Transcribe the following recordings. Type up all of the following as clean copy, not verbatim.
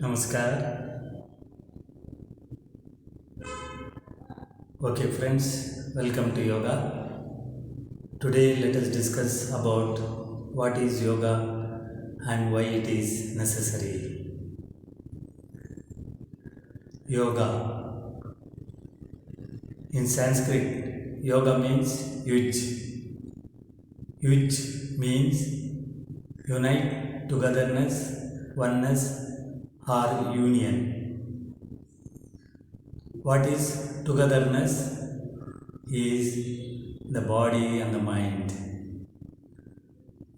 Namaskar. Okay, friends, welcome to yoga. Today, let us discuss about what is yoga and why it is necessary. Yoga. In Sanskrit, yoga means yuj. Yuj means unite, togetherness, oneness, or union. What is togetherness? Is the body and the mind.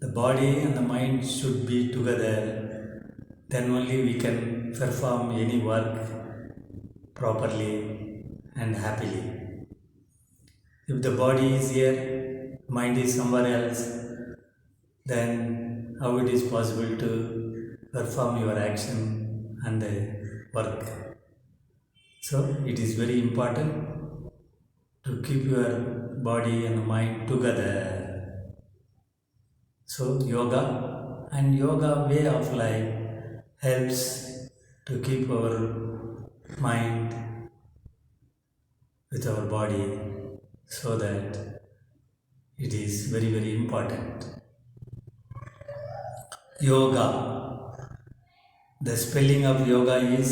The body and the mind should be together, then only we can perform any work properly and happily. If the body is here, mind is somewhere else, then how it is possible to perform your action and the work? So it is very important to keep your body and mind together. So yoga and yoga way of life helps to keep our mind with our body, so that it is very, very important. Yoga. The spelling of yoga is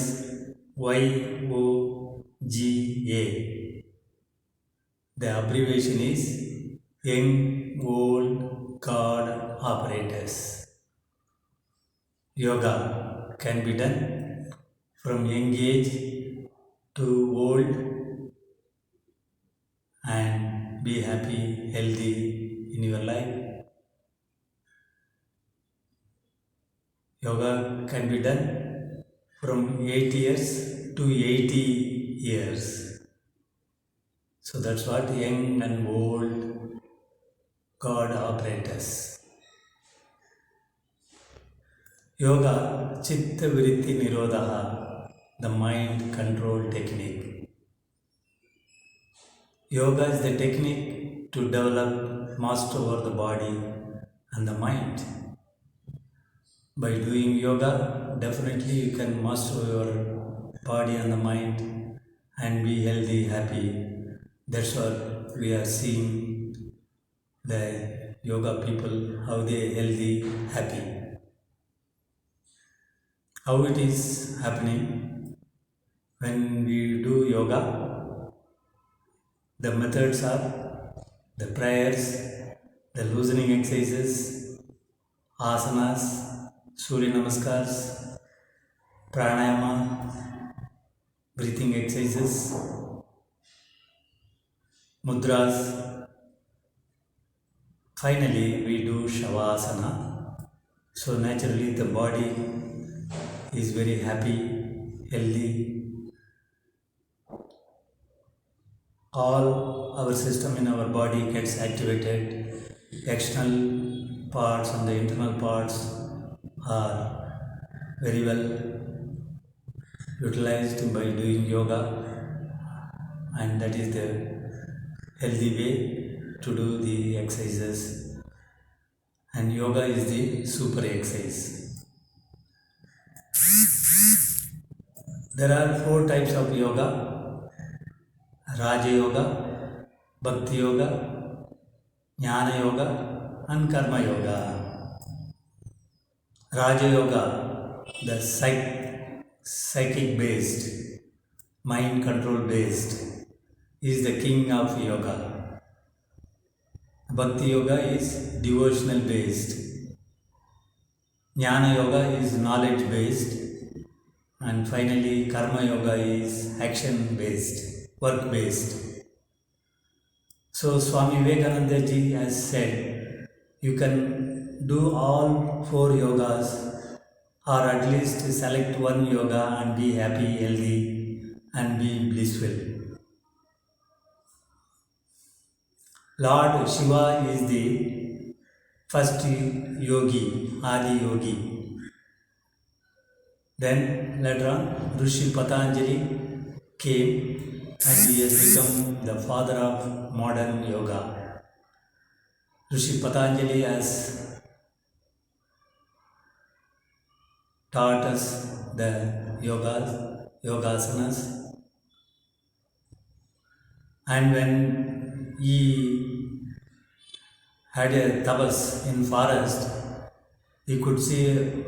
YOGA. The abbreviation is Young Old God Operators. Yoga can be done from young age to old and be happy, healthy in your life. Yoga can be done from 8 years to 80 years. So that's what young and old God operators. Yoga, Chitta Vritti Nirodha, the mind control technique. Yoga is the technique to develop master over the body and the mind. By doing yoga, definitely you can master your body and the mind and be healthy, happy. That's what we are seeing the yoga people, how they are healthy, happy. How it is happening when we do yoga? The methods are the prayers, the loosening exercises, asanas, Surya Namaskars, pranayama, breathing exercises, mudras. Finally, we do Shavasana. So naturally the body is very happy, healthy. All our system in our body gets activated. External parts and the internal parts are very well utilized by doing yoga, and that is the healthy way to do the exercises. And yoga is the super exercise. There are 4 types of yoga: Raja Yoga, Bhakti Yoga, Jnana Yoga, and Karma Yoga. Raja Yoga, the psychic based, mind control based, is the king of yoga. Bhakti Yoga is devotional based. Jnana Yoga is knowledge based. And finally, Karma Yoga is action based, work based. So Swami Vivekananda ji has said, you can do all 4 yogas, or at least select one yoga and be happy, healthy, and be blissful. Lord Shiva is the first yogi, Adi yogi. Then later on, Rishi Patanjali came and he has become the father of modern yoga. Rishi Patanjali has taught us the yogasanas. And when he had a tapas in forest, he could see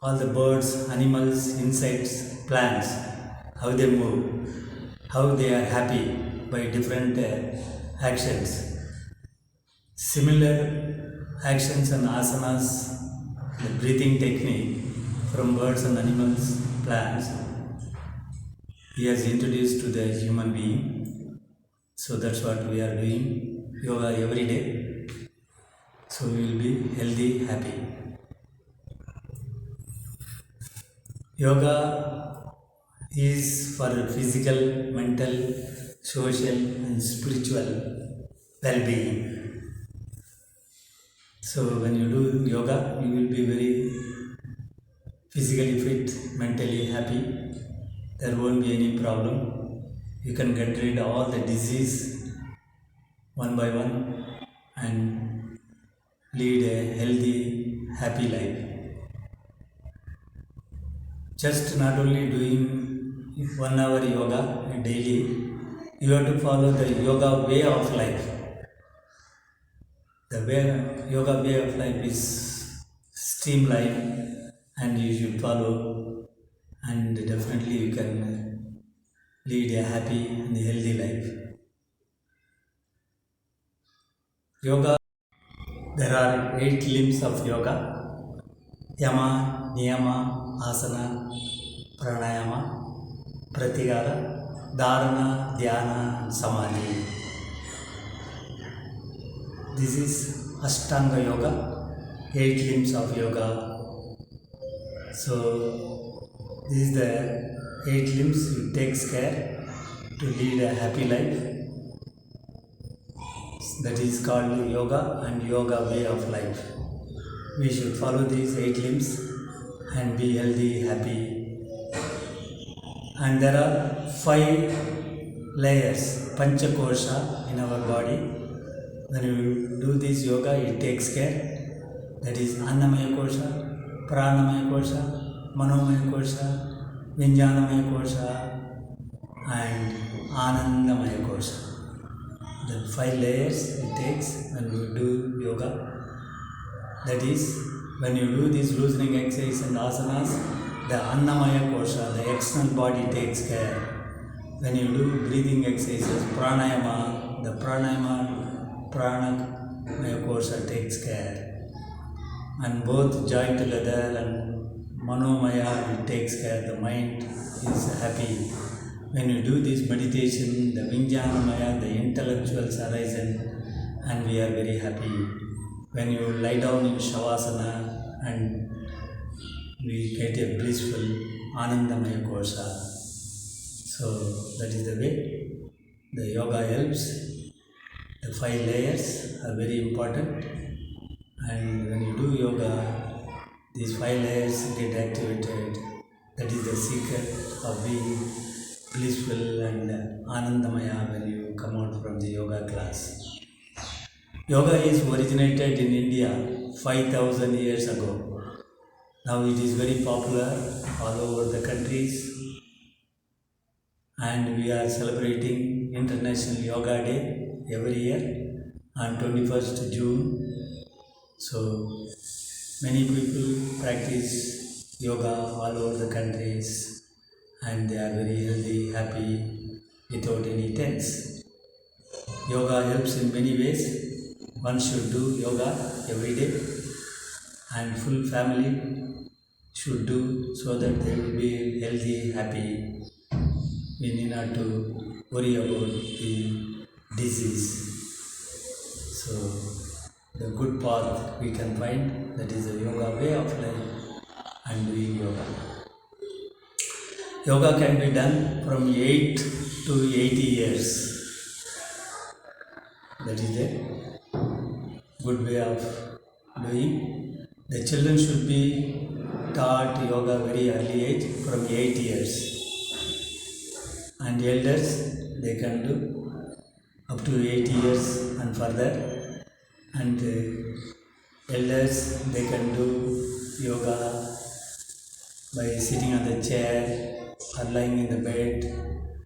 all the birds, animals, insects, plants, how they move, how they are happy by different actions. Similar actions and asanas, the breathing technique from birds and animals, plants, he has introduced to the human being. So that's what we are doing, yoga every day. So we will be healthy, happy. Yoga is for physical, mental, social and spiritual well-being. So when you do yoga, you will be very physically fit, mentally happy. There won't be any problem. You can get rid of all the disease one by one and lead a healthy, happy life. Just not only doing 1 hour yoga daily, you have to follow the yoga way of life. The yoga way of life is streamlined and you should follow, and definitely you can lead a happy and healthy life. Yoga, there are 8 limbs of yoga: Yama, Niyama, Asana, Pranayama, Pratyahara, Dharana, Dhyana and Samadhi. This is Ashtanga Yoga, 8 limbs of yoga. So this is the 8 limbs it takes care to lead a happy life. That is called yoga and yoga way of life. We should follow these 8 limbs and be healthy, happy. And there are 5 layers, Panchakosha, in our body. When you do this yoga, it takes care. That is Annamaya Kosha, Pranamaya Kosha, Manomaya Kosha, Vijnanamaya Kosha and Anandamaya Kosha. The 5 layers it takes when you do yoga. That is, when you do this loosening exercise and asanas, the Annamaya Kosha, the external body takes care. When you do breathing exercises, pranayama, the pranamaya Kosha takes care. And both join together and manomaya, it takes care, the mind is happy. When you do this meditation, the Vijnanamaya, the intellectuals arise and we are very happy. When you lie down in Shavasana and we get a blissful Anandamaya Kosha. So that is the way the yoga helps. The 5 layers are very important, and when you do yoga, these 5 layers get activated. That is the secret of being blissful and Anandamaya when you come out from the yoga class. Yoga is originated in India 5,000 years ago. Now it is very popular all over the countries, and we are celebrating International Yoga Day every year on 21st June. So many people practice yoga all over the countries and they are very healthy, happy, without any tense. Yoga helps in many ways. One should do yoga every day, and full family should do so that they will be healthy, happy. We need not to worry about the disease. So the good path we can find, that is the yoga way of life and doing yoga. Yoga can be done from 8 to 80 years. That is a good way of doing. The children should be taught yoga very early age, from 8 years. And elders, they can do up to 8 years and further. And elders, they can do yoga by sitting on the chair or lying in the bed.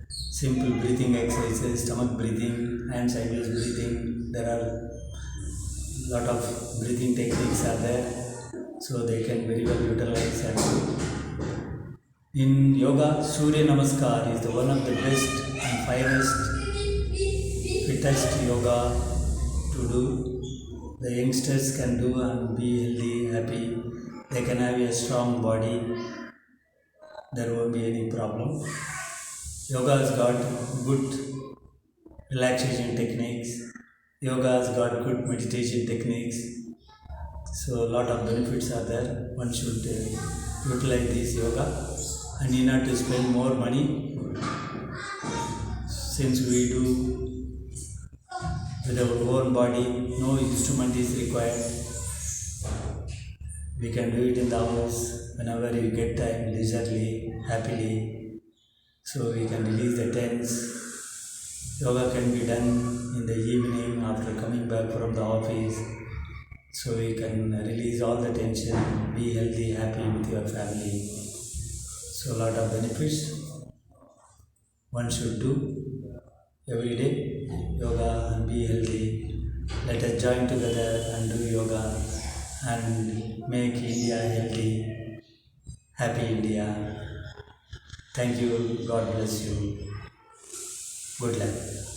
Simple breathing exercises, stomach breathing and sideways breathing. There are lot of breathing techniques are there, so they can very well utilize and do. In yoga, Surya Namaskar is the one of the best and finest, fittest yoga to do. The youngsters can do and be healthy, happy. They can have a strong body. There won't be any problem. Yoga has got good relaxation techniques. Yoga has got good meditation techniques. So a lot of benefits are there. One should utilize this yoga and need not to spend more money, since we do with our own body. No instrument is required. We can do it in the house whenever you get time, leisurely, happily. So we can release the tense. Yoga can be done in the evening after coming back from the office. So you can release all the tension, be healthy, happy with your family. So a lot of benefits one should do every day, yoga, and be healthy. Let us join together and do yoga and make India healthy, happy India. Thank you. God bless you. Good luck.